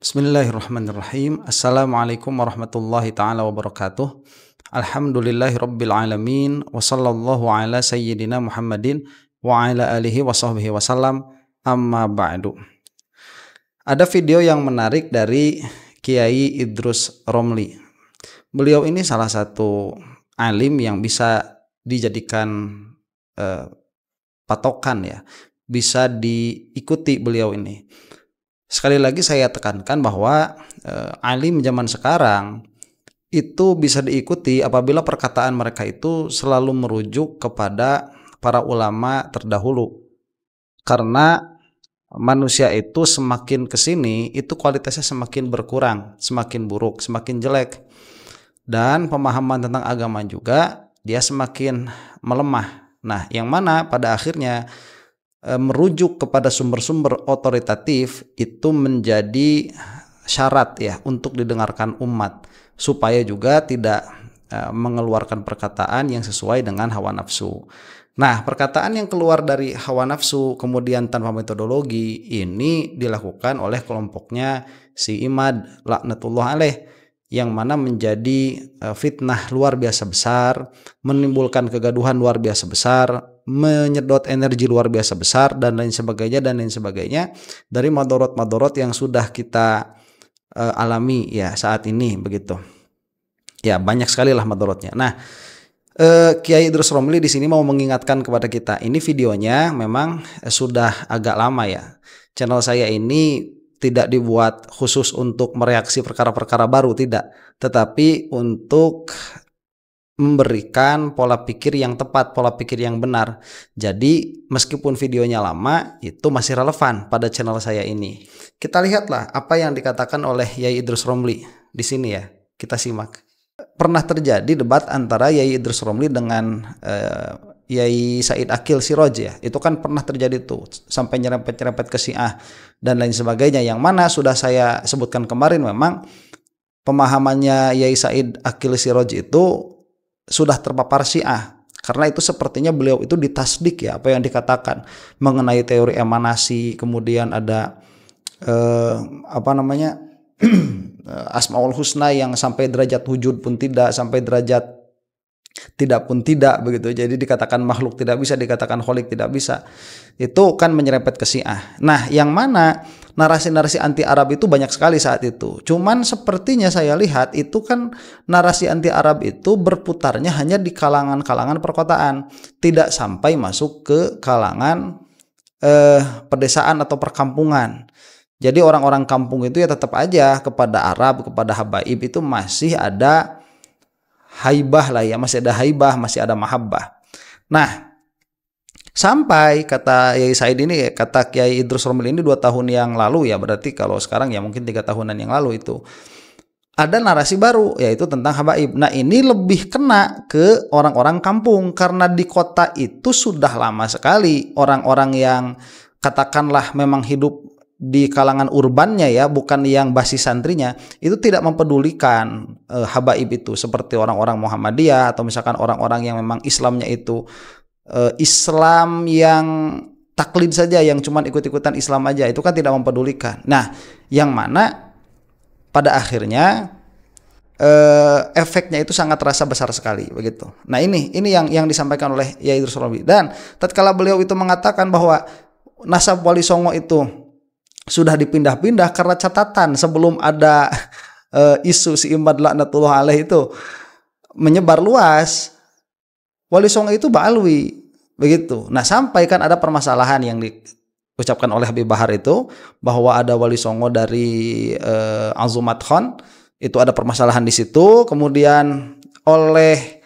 Bismillahirrahmanirrahim. Assalamualaikum warahmatullahi ta'ala wabarakatuh. Alhamdulillahirabbil alamin wa sallallahu ala sayyidina Muhammadin wa ala alihi wa sahbihi wasallam. Amma ba'du. Ada video yang menarik dari Kiai Idrus Romli. Beliau ini salah satu alim yang bisa dijadikan patokan ya, bisa diikuti beliau ini. Sekali lagi saya tekankan bahwa alim zaman sekarang itu bisa diikuti apabila perkataan mereka itu selalu merujuk kepada para ulama terdahulu. Karena manusia itu semakin kesini itu kualitasnya semakin berkurang, semakin buruk, semakin jelek. Dan pemahaman tentang agama juga dia semakin melemah. Nah, yang mana pada akhirnya merujuk kepada sumber-sumber otoritatif itu menjadi syarat ya untuk didengarkan umat, supaya juga tidak mengeluarkan perkataan yang sesuai dengan hawa nafsu. Nah, perkataan yang keluar dari hawa nafsu kemudian tanpa metodologi ini dilakukan oleh kelompoknya si Imad laknatullah alaih, yang mana menjadi fitnah luar biasa besar, menimbulkan kegaduhan luar biasa besar, menyedot energi luar biasa besar dan lain sebagainya dari madorot yang sudah kita alami ya saat ini begitu. Ya, banyak sekali lah madorotnya. Nah, Kiai Idrus Romli di sini mau mengingatkan kepada kita. Ini videonya memang sudah agak lama ya. Channel saya ini tidak dibuat khusus untuk mereaksi perkara-perkara baru, tidak, tetapi untuk memberikan pola pikir yang tepat, pola pikir yang benar. Jadi meskipun videonya lama, itu masih relevan pada channel saya ini. Kita lihatlah apa yang dikatakan oleh Yai Idrus Romli di sini ya. Kita simak. Pernah terjadi debat antara Yai Idrus Romli dengan Yai Said Akil Siroj ya. Itu kan pernah terjadi tuh, sampai nyerempet-nyerempet ke Syiah dan lain sebagainya. Yang mana sudah saya sebutkan kemarin, memang pemahamannya Yai Said Akil Siroj itu sudah terpapar Syiah, karena itu sepertinya beliau itu ditasdik ya apa yang dikatakan mengenai teori emanasi, kemudian ada Asmaul Husna yang sampai derajat wujud pun tidak, sampai derajat tidak pun tidak begitu. Jadi dikatakan makhluk tidak bisa, dikatakan kholik tidak bisa. Itu kan menyerempet ke Syiah. Nah, yang mana narasi-narasi anti Arab itu banyak sekali saat itu. Cuman sepertinya saya lihat itu kan narasi anti Arab itu berputarnya hanya di kalangan-kalangan perkotaan, tidak sampai masuk ke kalangan pedesaan atau perkampungan. Jadi orang-orang kampung itu ya tetap aja kepada Arab, kepada habaib itu masih ada haibah lah ya, masih ada haibah, masih ada mahabbah. Nah, sampai kata Yai Said ini, kata Kiai Idrus Romli ini 2 tahun yang lalu ya, berarti kalau sekarang ya mungkin 3 tahunan yang lalu itu ada narasi baru, yaitu tentang habaib. Nah, ini lebih kena ke orang-orang kampung, karena di kota itu sudah lama sekali orang-orang yang katakanlah memang hidup di kalangan urbannya ya, bukan yang basis santrinya, itu tidak mempedulikan habaib itu, seperti orang-orang Muhammadiyah atau misalkan orang-orang yang memang Islamnya itu Islam yang taklid saja, yang cuman ikut-ikutan Islam aja, itu kan tidak mempedulikan. Nah, yang mana pada akhirnya efeknya itu sangat terasa besar sekali begitu. Nah, ini yang disampaikan oleh Yai Idrus Romli. Dan tatkala beliau itu mengatakan bahwa nasab Wali Songo itu sudah dipindah-pindah karena catatan sebelum ada isu si Imad laknatullah alaih itu menyebar luas, Wali Songo itu Ba'alwi begitu. Nah, sampai kan ada permasalahan yang diucapkan oleh Habib Bahar itu, bahwa ada Wali Songo dari Azumat Khan, itu ada permasalahan di situ. Kemudian oleh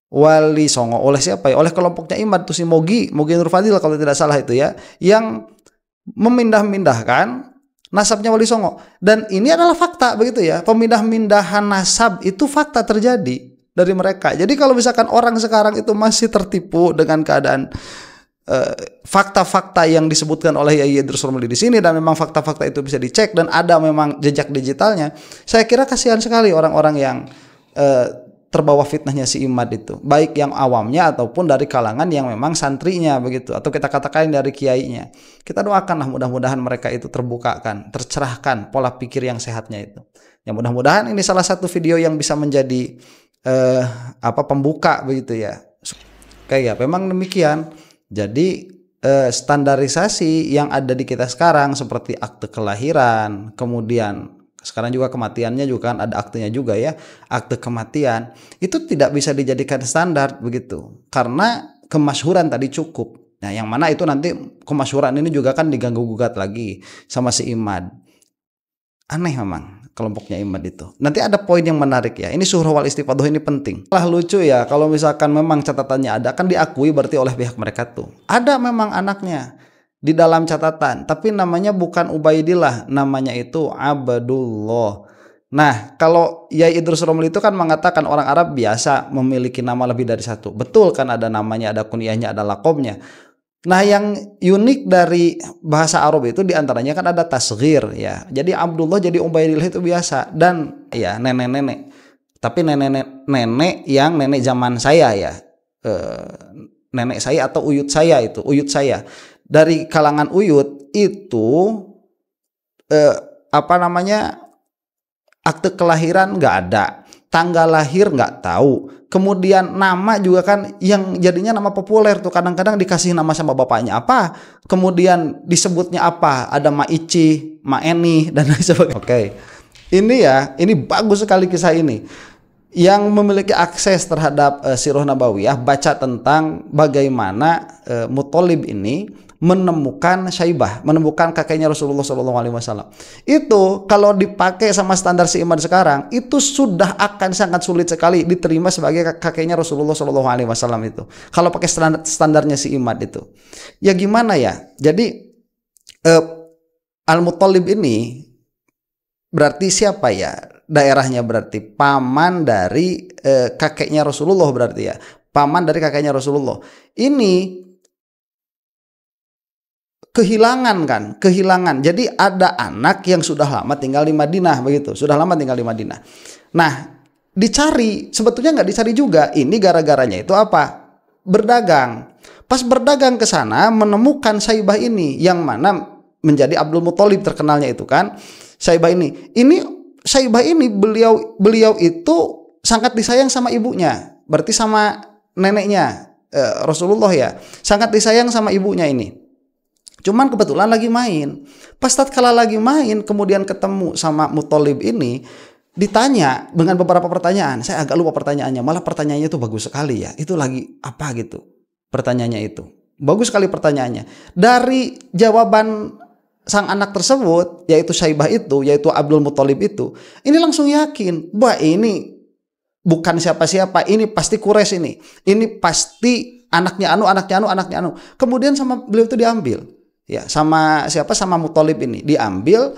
Wali Songo, oleh siapa ya? Oleh kelompoknya Imad tuh si Mogi Nur Fadil kalau tidak salah itu ya, yang memindah-mindahkan nasabnya Wali Songo. Dan ini adalah fakta begitu ya, pemindah-mindahan nasab itu fakta terjadi dari mereka. Jadi kalau misalkan orang sekarang itu masih tertipu dengan keadaan fakta-fakta yang disebutkan oleh Yai Idrus Romli di sini, dan memang fakta-fakta itu bisa dicek dan ada memang jejak digitalnya, saya kira kasihan sekali orang-orang yang terbawa fitnahnya si Imad itu, baik yang awamnya ataupun dari kalangan yang memang santrinya begitu, atau kita katakan dari kiainya. Kita doakanlah mudah-mudahan mereka itu terbukakan, tercerahkan pola pikir yang sehatnya itu. Ya mudah-mudahan ini salah satu video yang bisa menjadi pembuka begitu ya. Kayak ya, memang demikian. Jadi standarisasi yang ada di kita sekarang seperti akte kelahiran, kemudian sekarang juga kematiannya juga kan ada aktenya juga ya, akte kematian itu tidak bisa dijadikan standar begitu karena kemasyhuran tadi cukup. Nah yang mana itu nanti kemasyhuran ini juga kan diganggu gugat lagi sama si Imad. Aneh memang kelompoknya Imad itu. Nanti ada poin yang menarik ya, ini syuhroh wal istifadoh ini penting. Lah lucu ya kalau misalkan memang catatannya ada, kan diakui berarti oleh pihak mereka tuh ada memang anaknya di dalam catatan, tapi namanya bukan Ubaidillah, namanya itu Abdullah. Nah, kalau Yai Idrus Romli itu kan mengatakan orang Arab biasa memiliki nama lebih dari satu. Betul kan, ada namanya, ada kunyahnya, ada lakomnya. Nah, yang unik dari bahasa Arab itu diantaranya kan ada tasghir ya. Jadi Abdullah jadi Ubaidillah itu biasa, dan ya nenek-nenek. Tapi nenek-nenek yang nenek zaman saya ya. Nenek saya atau uyut saya itu, uyut saya. Dari kalangan uyut itu akte kelahiran nggak ada, tanggal lahir nggak tahu, kemudian nama juga kan yang jadinya nama populer tuh, kadang-kadang dikasih nama sama bapaknya apa, kemudian disebutnya apa, ada Ma Ici, Ma Eni dan lain sebagainya. Oke. Ini bagus sekali kisah ini. Yang memiliki akses terhadap Sirah Nabawiyah baca tentang bagaimana Muthalib ini menemukan Syaibah, menemukan kakeknya Rasulullah SAW. Itu kalau dipakai sama standar si Imad sekarang, itu sudah akan sangat sulit sekali diterima sebagai kakeknya Rasulullah SAW itu. Kalau pakai standarnya si Imad itu, ya gimana ya? Jadi Al-Muthalib ini berarti siapa ya? Daerahnya berarti paman dari kakeknya Rasulullah berarti ya. Paman dari kakeknya Rasulullah. Ini kehilangan. Jadi ada anak yang sudah lama tinggal di Madinah begitu, sudah lama tinggal di Madinah. Nah, dicari, sebetulnya nggak dicari juga. Ini gara-garanya itu apa? Berdagang. Pas berdagang ke sana menemukan Syaibah ini, yang mana menjadi Abdul Muthalib terkenalnya itu kan. Syaibah ini Syaibah ini beliau itu sangat disayang sama ibunya, berarti sama neneknya Rasulullah ya, sangat disayang sama ibunya ini. Cuman kebetulan lagi main. Pas tatkala lagi main, kemudian ketemu sama Muthalib ini, ditanya dengan beberapa pertanyaan. Saya agak lupa pertanyaannya, malah pertanyaannya itu bagus sekali ya. Itu lagi apa gitu pertanyaannya itu. Bagus sekali pertanyaannya. Dari jawaban sang anak tersebut, yaitu Syaibah itu, yaitu Abdul Muthalib itu, ini langsung yakin, bahwa ini bukan siapa-siapa, ini pasti Quraisy ini. Ini pasti anaknya anu. Kemudian sama beliau itu diambil. Ya, sama siapa? Sama Muthalib ini diambil,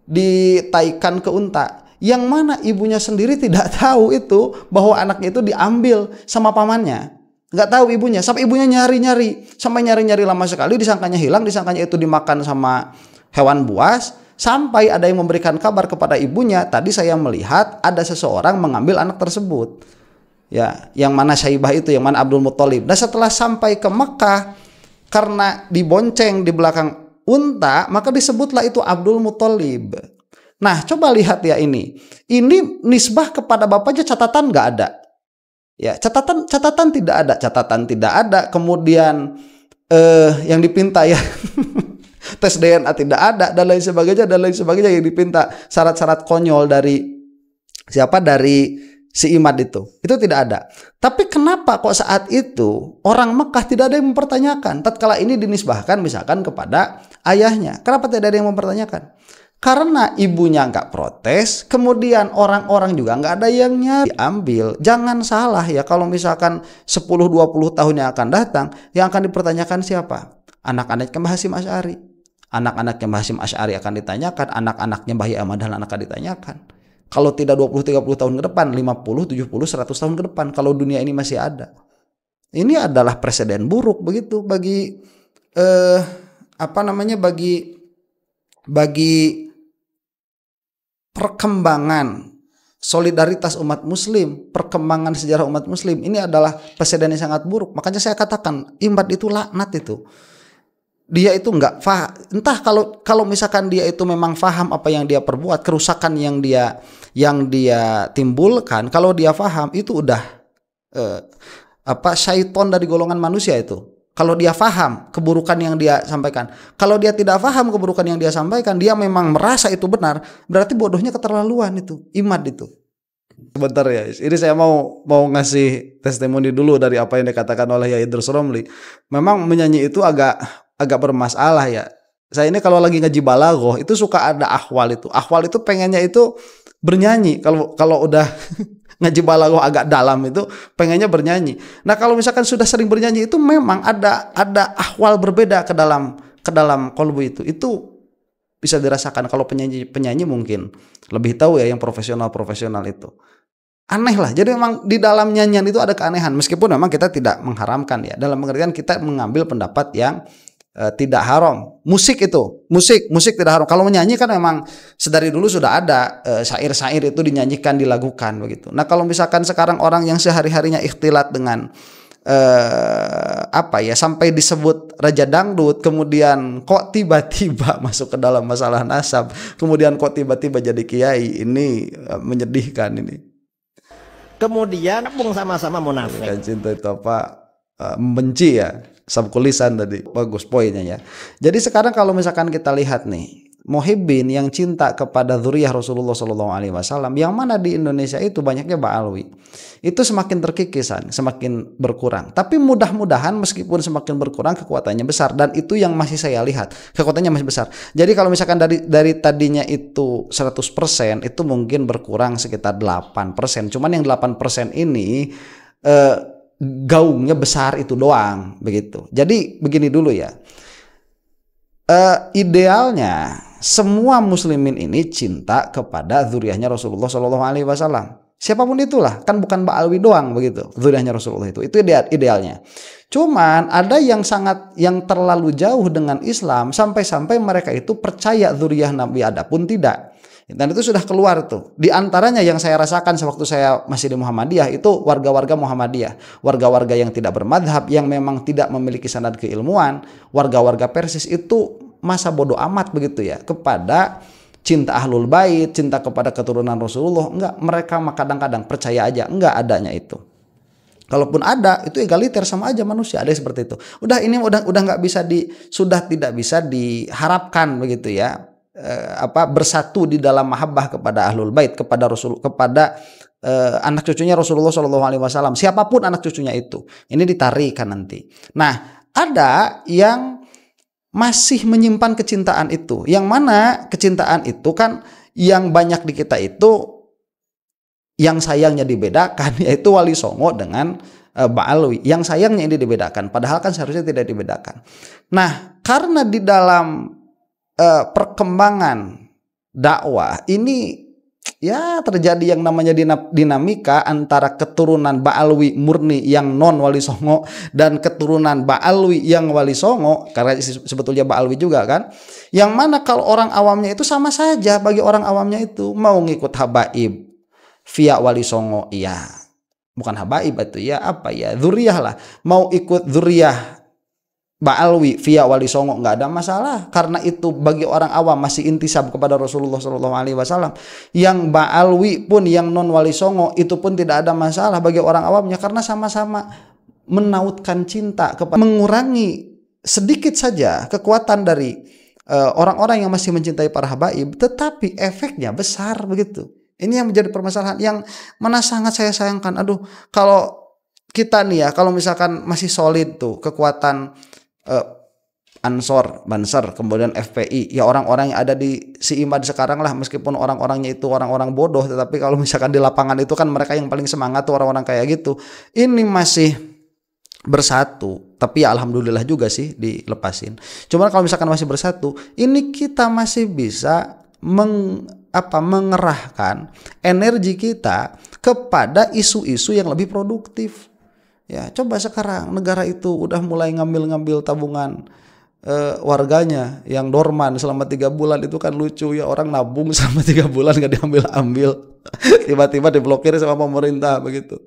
ditaikan ke unta. Yang mana ibunya sendiri tidak tahu itu bahwa anaknya itu diambil sama pamannya. Nggak tahu ibunya, sampai ibunya nyari-nyari, sampai nyari-nyari lama sekali, disangkanya hilang, disangkanya itu dimakan sama hewan buas, sampai ada yang memberikan kabar kepada ibunya, tadi saya melihat ada seseorang mengambil anak tersebut. Ya, yang mana Syaibah itu, yang mana Abdul Muthalib. Dan setelah sampai ke Mekah, karena dibonceng di belakang unta, maka disebutlah itu Abdul Muthalib. Nah, coba lihat ya ini nisbah kepada bapaknya catatan nggak ada. Ya, catatan tidak ada. Kemudian yang dipinta ya tes DNA tidak ada, dan lain sebagainya yang dipinta, syarat-syarat konyol dari siapa, dari si Imad itu tidak ada. Tapi kenapa kok saat itu orang Mekah tidak ada yang mempertanyakan? Tatkala ini dinisbahkan misalkan kepada ayahnya, kenapa tidak ada yang mempertanyakan? Karena ibunya nggak protes, kemudian orang-orang juga nggak ada yang nyari, diambil. Jangan salah ya, kalau misalkan 10-20 tahun yang akan datang, yang akan dipertanyakan siapa? Anak-anaknya Mbah Hasyim Asy'ari. Anak-anaknya Mbah Hasyim Asy'ari akan ditanyakan, anak-anaknya Mbah Ahmad Dahlan akan ditanyakan. Kalau tidak 20-30 tahun ke depan, 50, 70, 100 tahun ke depan, kalau dunia ini masih ada. Ini adalah presiden buruk begitu bagi bagi perkembangan solidaritas umat muslim, perkembangan sejarah umat muslim, ini adalah presiden yang sangat buruk. Makanya saya katakan Imad itu laknat itu. Dia itu nggak faham, entah kalau misalkan dia itu memang faham apa yang dia perbuat, kerusakan yang dia timbulkan, kalau dia faham itu udah syaiton dari golongan manusia itu. Kalau dia faham keburukan yang dia sampaikan, kalau dia tidak faham keburukan yang dia sampaikan, dia memang merasa itu benar, berarti bodohnya keterlaluan itu, Imad itu. Sebentar ya, ini saya mau ngasih testimoni dulu dari apa yang dikatakan oleh Yai Idrus Romli. Memang menyanyi itu agak bermasalah ya. Saya ini kalau lagi ngaji balaghah itu suka ada ahwal itu. Ahwal itu pengennya itu bernyanyi. Kalau udah ngaji balaghah agak dalam itu pengennya bernyanyi. Nah, kalau misalkan sudah sering bernyanyi itu memang ada ahwal berbeda ke dalam kolbu itu. Itu bisa dirasakan kalau penyanyi mungkin lebih tahu ya, yang profesional itu. Aneh lah. Jadi memang di dalam nyanyian itu ada keanehan, meskipun memang kita tidak mengharamkan ya. Dalam pengertian kita mengambil pendapat yang tidak haram. Musik tidak haram. Kalau menyanyi kan memang sedari dulu sudah ada syair-syair itu dinyanyikan, dilagukan begitu. Nah, kalau misalkan sekarang orang yang sehari-harinya ikhtilat dengan sampai disebut raja dangdut, kemudian kok tiba-tiba masuk ke dalam masalah nasab, kemudian kok tiba-tiba jadi kiai, ini menyedihkan ini. Kemudian sama-sama munafik. Kan cinta itu membenci ya. Sabkulisan tadi bagus poinnya ya. Jadi sekarang kalau misalkan kita lihat nih, muhibbin yang cinta kepada dzurriyyah Rasulullah SAW, yang mana di Indonesia itu banyaknya Ba'alwi, itu semakin terkikisan, semakin berkurang. Tapi mudah-mudahan meskipun semakin berkurang, kekuatannya besar, dan itu yang masih saya lihat, kekuatannya masih besar. Jadi kalau misalkan dari tadinya itu 100%, itu mungkin berkurang sekitar 8%. Cuman yang 8% ini gaungnya besar itu doang begitu. Jadi begini dulu ya, idealnya semua muslimin ini cinta kepada dzurriyyahnya Rasulullah SAW. Siapapun itulah, kan bukan Ba'alwi doang begitu, dzurriyyahnya Rasulullah itu idealnya. Cuman ada yang terlalu jauh dengan Islam sampai mereka itu percaya dzurriyyah Nabi Adam pun tidak. Dan itu sudah keluar tuh. Di antaranya yang saya rasakan sewaktu saya masih di Muhammadiyah itu warga-warga Muhammadiyah, warga-warga yang tidak bermadhab, yang memang tidak memiliki sanad keilmuan, warga-warga Persis itu masa bodoh amat begitu ya kepada cinta ahlul bait, cinta kepada keturunan Rasulullah. Enggak, mereka kadang-kadang percaya aja enggak adanya itu. Kalaupun ada, itu egaliter, sama aja manusia, ada seperti itu. Ini udah nggak bisa sudah tidak bisa diharapkan begitu ya. Bersatu di dalam mahabbah kepada ahlul bait, kepada Rasul, kepada anak cucunya Rasulullah SAW, siapapun anak cucunya itu, ini ditarikan nanti. Nah, ada yang masih menyimpan kecintaan itu, yang mana kecintaan itu kan yang banyak di kita itu yang sayangnya dibedakan, yaitu Wali Songo dengan Ba'alwi. Yang sayangnya ini dibedakan, padahal kan seharusnya tidak dibedakan. Nah, karena di dalam perkembangan dakwah ini ya terjadi yang namanya dinamika antara keturunan Ba'alwi murni yang non Wali Songo dan keturunan Ba'alwi yang Wali Songo, karena sebetulnya Ba'alwi juga kan, yang mana kalau orang awamnya itu sama saja. Bagi orang awamnya itu mau ngikut habaib via Wali Songo, iya, bukan habaib itu ya, dzurriyyah lah, mau ikut dzurriyyah Ba'alwi via Wali Songo nggak ada masalah, karena itu bagi orang awam masih intisab kepada Rasulullah SAW. Yang Ba'alwi pun yang non Wali Songo itu pun tidak ada masalah bagi orang awamnya, karena sama-sama menautkan cinta kepada, mengurangi sedikit saja kekuatan dari orang-orang yang masih mencintai para habaib, tetapi efeknya besar begitu. Ini yang menjadi permasalahan yang mana sangat saya sayangkan. Aduh, kalau kita nih ya, kalau misalkan masih solid tuh kekuatan Ansor, Banser, kemudian FPI, ya orang-orang yang ada di si Imad sekarang lah, meskipun orang-orangnya itu orang-orang bodoh, tetapi kalau misalkan di lapangan itu kan mereka yang paling semangat tuh orang-orang kayak gitu. Ini masih bersatu, tapi ya alhamdulillah juga sih dilepasin. Cuman kalau misalkan masih bersatu, ini kita masih bisa mengerahkan energi kita kepada isu-isu yang lebih produktif. Ya, coba sekarang negara itu udah mulai ngambil tabungan warganya yang dorman selama 3 bulan, itu kan lucu ya, orang nabung selama 3 bulan gak diambil-ambil. Tiba-tiba diblokir sama pemerintah begitu.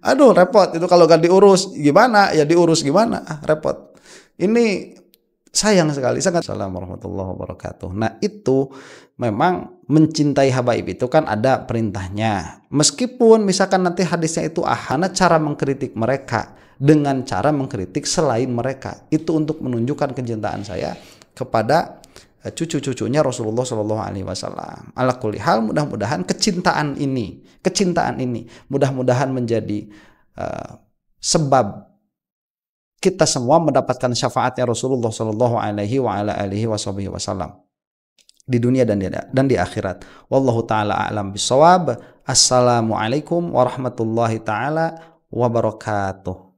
Aduh repot itu kalau gak diurus gimana? Ya diurus gimana? Repot. Ini sayang sekali. Sangat. Assalamualaikum warahmatullahi wabarakatuh. Nah itu memang mencintai habaib itu kan ada perintahnya. Meskipun misalkan nanti hadisnya itu ahana, cara mengkritik mereka dengan cara mengkritik selain mereka itu untuk menunjukkan kecintaan saya kepada cucu-cucunya Rasulullah Shallallahu Alaihi Wasallam. Ala kulli hal, mudah-mudahan kecintaan ini mudah-mudahan menjadi sebab kita semua mendapatkan syafaatnya Rasulullah Shallallahu Alaihi Wasallam di dunia dan di akhirat. Wallahu taala a'lam bishawab. Assalamualaikum warahmatullahi taala wabarakatuh.